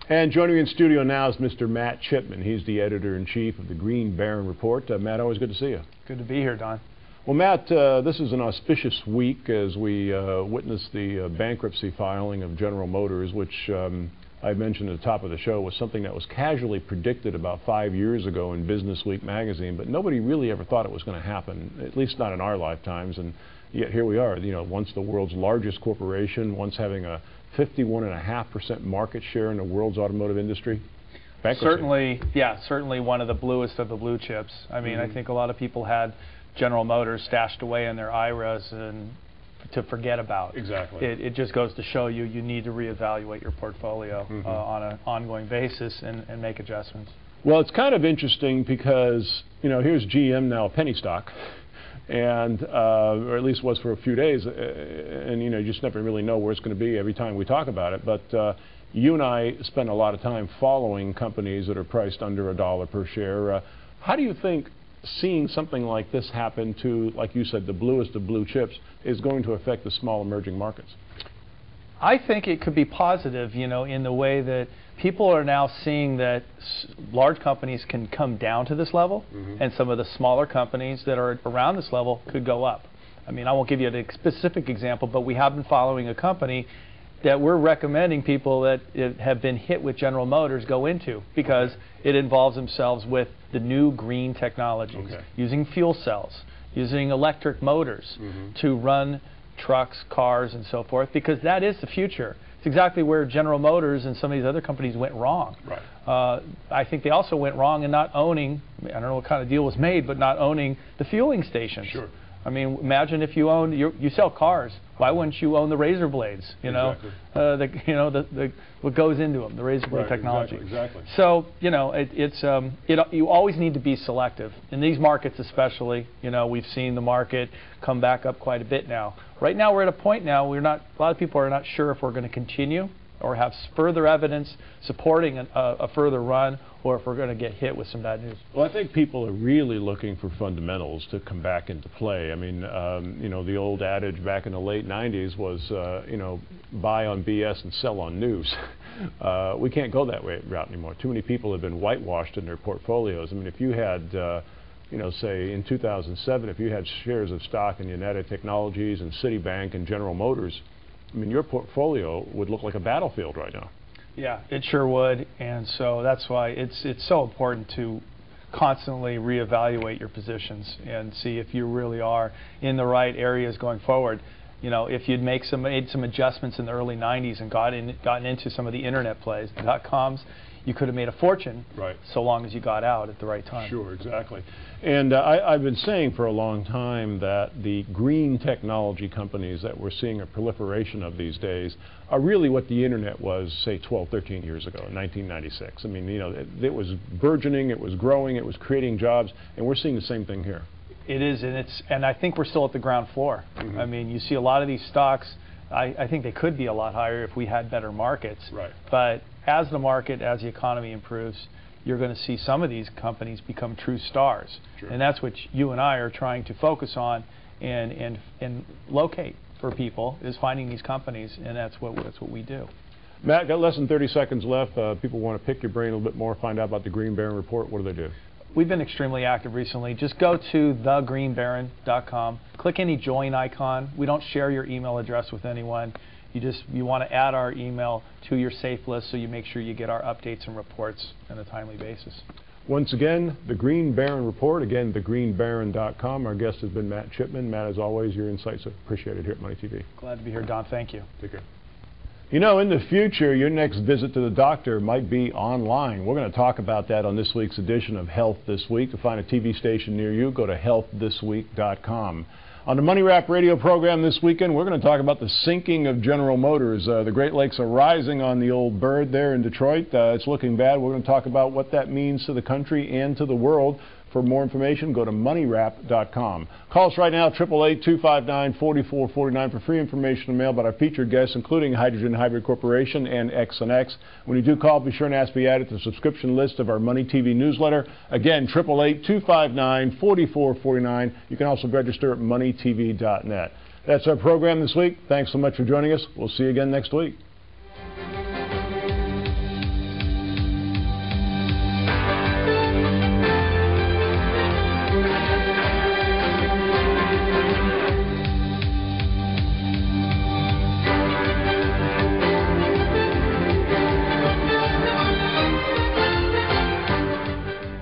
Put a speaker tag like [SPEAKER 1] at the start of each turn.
[SPEAKER 1] And joining me in studio now is Mr. Matt Chipman. He's the editor-in-chief of the Green Baron Report. Matt, always good to see you.
[SPEAKER 2] Good to be here, Don.
[SPEAKER 1] Well, Matt, this is an auspicious week as we witness the bankruptcy filing of General Motors, which I mentioned at the top of the show was something that was casually predicted about 5 years ago in Business Week magazine, but nobody really ever thought it was going to happen, at least not in our lifetimes. And yet here we are, you know, once the world's largest corporation, once having a 51.5% market share in the world's automotive industry.
[SPEAKER 2] Certainly, yeah, certainly one of the bluest of the blue chips. I mean, I think a lot of people had General Motors stashed away in their IRAs and to forget about.
[SPEAKER 1] Exactly.
[SPEAKER 2] It just goes to show you need to reevaluate your portfolio on an ongoing basis and make adjustments.
[SPEAKER 1] Well, it's kind of interesting because, you know, here's GM now a penny stock, and or at least was for a few days, and you know, you just never really know where it's going to be every time we talk about it. But you and I spend a lot of time following companies that are priced under $1 per share. How do you think seeing something like this happen to, like you said, the bluest of blue chips is going to affect the small emerging markets?
[SPEAKER 2] I think it could be positive, you know, in the way that people are now seeing that large companies can come down to this level, and some of the smaller companies that are around this level could go up. I mean, I won't give you a specific example, but we have been following a company that we're recommending people that have been hit with General Motors go into, because it involves themselves with the new green technologies, using fuel cells, using electric motors to run trucks, cars, and so forth, because that is the future. It's exactly where General Motors and some of these other companies went wrong.
[SPEAKER 1] Right.
[SPEAKER 2] I think they also went wrong in not owning, I don't know what kind of deal was made, but not owning the fueling stations.
[SPEAKER 1] Sure.
[SPEAKER 2] I mean, imagine if you own, you sell cars. Why wouldn't you own the razor blades? You know, what goes into them, the razor blade technology.
[SPEAKER 1] Exactly.
[SPEAKER 2] So you know, you always need to be selective in these markets, especially. You know, we've seen the market come back up quite a bit now. Right now, we're at a point now a lot of people are not sure if we're going to continue or have further evidence supporting a further run, or if we're going to get hit with some bad news.
[SPEAKER 1] Well, I think people are really looking for fundamentals to come back into play. I mean, you know, the old adage back in the late 90s was, you know, buy on BS and sell on news. We can't go that route anymore. Too many people have been whitewashed in their portfolios. I mean, if you had, you know, say in 2007, if you had shares of stock in United Technologies and Citibank and General Motors, I mean, your portfolio would look like a battlefield right now.
[SPEAKER 2] Yeah, it sure would, and so that's why it's so important to constantly reevaluate your positions and see if you really are in the right areas going forward. You know, if you'd made some adjustments in the early 90s and gotten into some of the internet plays, the .coms, you could have made a fortune, so long as you got out at the right time.
[SPEAKER 1] Sure, exactly. And I've been saying for a long time that the green technology companies that we're seeing a proliferation of these days are really what the internet was, say, 12, 13 years ago in 1996. I mean, you know, it was burgeoning, it was growing, it was creating jobs, and we're seeing the same thing here.
[SPEAKER 2] It is, and I think we're still at the ground floor. I mean, you see a lot of these stocks, I think they could be a lot higher if we had better markets.
[SPEAKER 1] Right.
[SPEAKER 2] But as the market, as the economy improves, you're going to see some of these companies become true stars. Sure. And that's what you and I are trying to focus on and locate for people, is finding these companies, and that's what we do.
[SPEAKER 1] Matt, got less than 30 seconds left. People want to pick your brain a little bit more, find out about the Green Baron Report. What do they do?
[SPEAKER 2] We've been extremely active recently. Just go to thegreenbaron.com, click any join icon. We don't share your email address with anyone. You want to add our email to your safe list so you make sure you get our updates and reports on a timely basis.
[SPEAKER 1] Once again, the Green Baron Report, again, thegreenbaron.com. Our guest has been Matt Chipman. Matt, as always, your insights are appreciated here at Money TV.
[SPEAKER 2] Glad to be here, Don. Thank you.
[SPEAKER 1] Take care. You know, in the future, your next visit to the doctor might be online. We're going to talk about that on this week's edition of Health This Week. To find a TV station near you, go to healththisweek.com. On the Money Wrap radio program this weekend, we're going to talk about the sinking of General Motors. The Great Lakes are rising on the old bird there in Detroit. It's looking bad. We're going to talk about what that means to the country and to the world. For more information, go to moneywrap.com. Call us right now, 888-259-4449 for free information and mail about our featured guests, including Hydrogen Hybrid Corporation and X&X. When you do call, be sure and ask to be added to the subscription list of our Money TV newsletter. Again, 888-259-4449. You can also register at moneytv.net. That's our program this week. Thanks so much for joining us. We'll see you again next week.